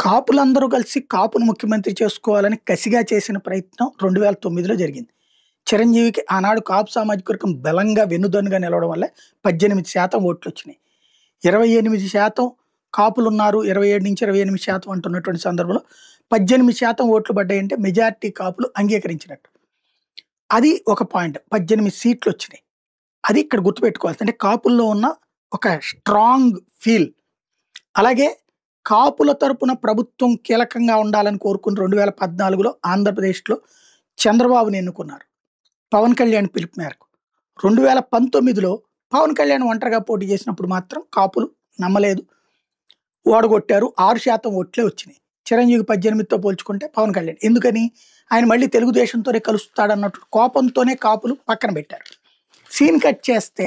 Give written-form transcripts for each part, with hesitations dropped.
కాపులందరూ కలిసి కాపును ముఖ్యమంత్రి చేసుకోవాలని కసిగా చేసిన ప్రయత్నం 2009లో జరిగింది. చిరంజీవికి ఆనాడు కాపు సామాజిక వర్గం బలంగా వెన్నుదన్నుగా నిలవడం వల్లే 18% ఓట్లొచ్చినాయి. 28% కాపులున్నారు. 27-28% అంటున్నటువంటి సందర్భంలో 18% ఓట్లు పడ్డాయంటే మెజారిటీ కాపులు అంగీకరించినట్టు. అది ఒక పాయింట్. 18 సీట్లొచ్చినాయి. అది ఇక్కడ గుర్తుపెట్టుకోవాలి. అంటే కాపుల్లో ఉన్న ఒక స్ట్రాంగ్ ఫీల్. అలాగే కాపుల తరపున ప్రభుత్వం కీలకంగా ఉండాలని కోరుకుని 2014లో ఆంధ్రప్రదేశ్‌లో చంద్రబాబుని ఎన్నుకున్నారు. పవన్ కళ్యాణ్ పిలుపు మేరకు. 2019లో పవన్ కళ్యాణ్ ఒంటరిగా పోటీ చేసినప్పుడు మాత్రం కాపులు నమ్మలేదు. ఓడగొట్టారు. 6% ఓట్లే వచ్చినాయి. చిరంజీవి 18తో పోల్చుకుంటే పవన్ కళ్యాణ్. ఎందుకని? ఆయన మళ్ళీ తెలుగుదేశంతోనే కలుస్తాడన్నట్టు కోపంతోనే కాపులు పక్కన పెట్టారు. సీన్ కట్ చేస్తే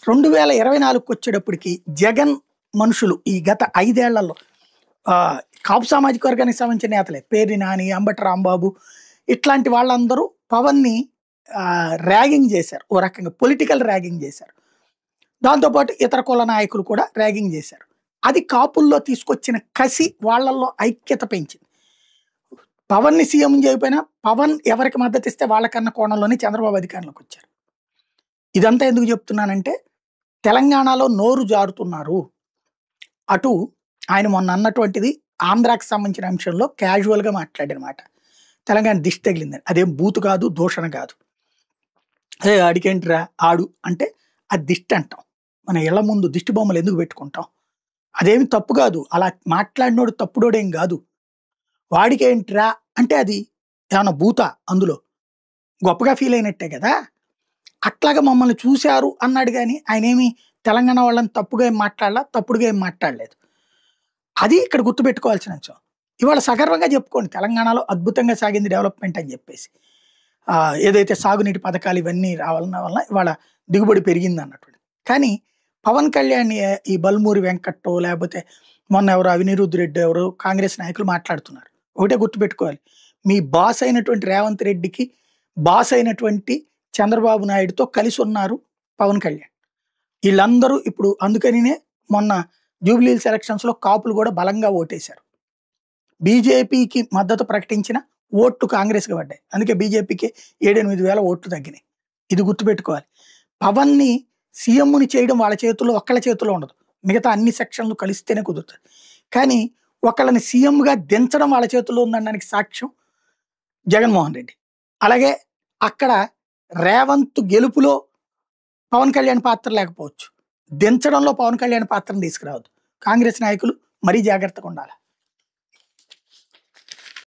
2024కొచ్చేటప్పటికి జగన్ మనుషులు ఈ గత 5 ఏళ్లలో కాపు సామాజిక వర్గానికి సంబంధించిన నేతలే పేర్ని నాని, అంబటి రాంబాబు ఇట్లాంటి వాళ్ళందరూ పవన్ని ర్యాగింగ్ చేశారు. ఓ రకంగా పొలిటికల్ ర్యాగింగ్ చేశారు. దాంతోపాటు ఇతర కుల నాయకులు కూడా ర్యాగింగ్ చేశారు. అది కాపుల్లో తీసుకొచ్చిన కసి వాళ్ళల్లో ఐక్యత పెంచింది. పవన్ని సీఎం చేయకపోయినా పవన్ ఎవరికి మద్దతు ఇస్తే వాళ్ళకన్నా కోణంలోనే చంద్రబాబు అధికారంలోకి వచ్చారు. ఇదంతా ఎందుకు చెప్తున్నానంటే తెలంగాణలో నోరు జారుతున్నారు. అటు ఆయన మొన్న అన్నటువంటిది ఆంధ్రాకి సంబంధించిన అంశంలో క్యాజువల్గా మాట్లాడిన మాట. తెలంగాణ దిష్టి తగిలిందని. అదేం బూతు కాదు, దూషణ కాదు. అదే ఆడికేంటిరా ఆడు అంటే అది దిష్టి అంటాం. మన ఇళ్ల ముందు దిష్టి బొమ్మలు ఎందుకు పెట్టుకుంటాం? అదేమి తప్పు కాదు. అలా మాట్లాడినోడు తప్పుడోడేం కాదు. వాడికేంట్రా అంటే అది ఏమన్నా భూత అందులో గొప్పగా ఫీల్ అయినట్టే కదా. అట్లాగా మమ్మల్ని చూశారు అన్నాడు కానీ ఆయన ఏమి తెలంగాణ వాళ్ళని తప్పుగా ఏం మాట్లాడలా, తప్పుడుగా ఏం మాట్లాడలేదు. అది ఇక్కడ గుర్తుపెట్టుకోవాల్సిన అంశం. ఇవాళ సగర్వంగా చెప్పుకోండి తెలంగాణలో అద్భుతంగా సాగింది డెవలప్మెంట్ అని చెప్పేసి. ఏదైతే సాగునీటి పథకాలు ఇవన్నీ రావాలన్న వల్ల ఇవాళ దిగుబడి పెరిగింది అన్నటువంటి. కానీ పవన్ కళ్యాణ్ ఈ బల్మూరి వెంకట్టో లేకపోతే మొన్న ఎవరు అవినీరుద్ రెడ్డి ఎవరు కాంగ్రెస్ నాయకులు మాట్లాడుతున్నారు. ఒకటే గుర్తుపెట్టుకోవాలి, మీ బాస్ అయినటువంటి రేవంత్ రెడ్డికి బాస్ అయినటువంటి చంద్రబాబు నాయుడుతో కలిసి ఉన్నారు పవన్ కళ్యాణ్. వీళ్ళందరూ ఇప్పుడు అందుకనినే మొన్న జూబ్లీహిల్స్ ఎలక్షన్స్లో కాపులు కూడా బలంగా ఓటేశారు. బీజేపీకి మద్దతు ప్రకటించిన ఓట్లు కాంగ్రెస్కి పడ్డాయి. అందుకే బీజేపీకి 7-8 వేల ఓట్లు తగ్గినాయి. ఇది గుర్తుపెట్టుకోవాలి. పవన్ని సీఎంని చేయడం వాళ్ళ చేతుల్లో ఒక్కళ్ళ చేతుల్లో ఉండదు. మిగతా అన్ని సెక్షన్లు కలిస్తేనే కుదురుతుంది. కానీ ఒకళ్ళని సీఎంగా దించడం వాళ్ళ చేతుల్లో ఉందనడానికి సాక్ష్యం జగన్మోహన్ రెడ్డి. అలాగే అక్కడ రేవంత్ గెలుపులో పవన్ కళ్యాణ్ పాత్ర లేకపోవచ్చు. దించడంలో పవన్ కళ్యాణ్ పాత్రను తీసుకురావద్దు. కాంగ్రెస్ నాయకులు మరీ జాగ్రత్తగా ఉండాలి.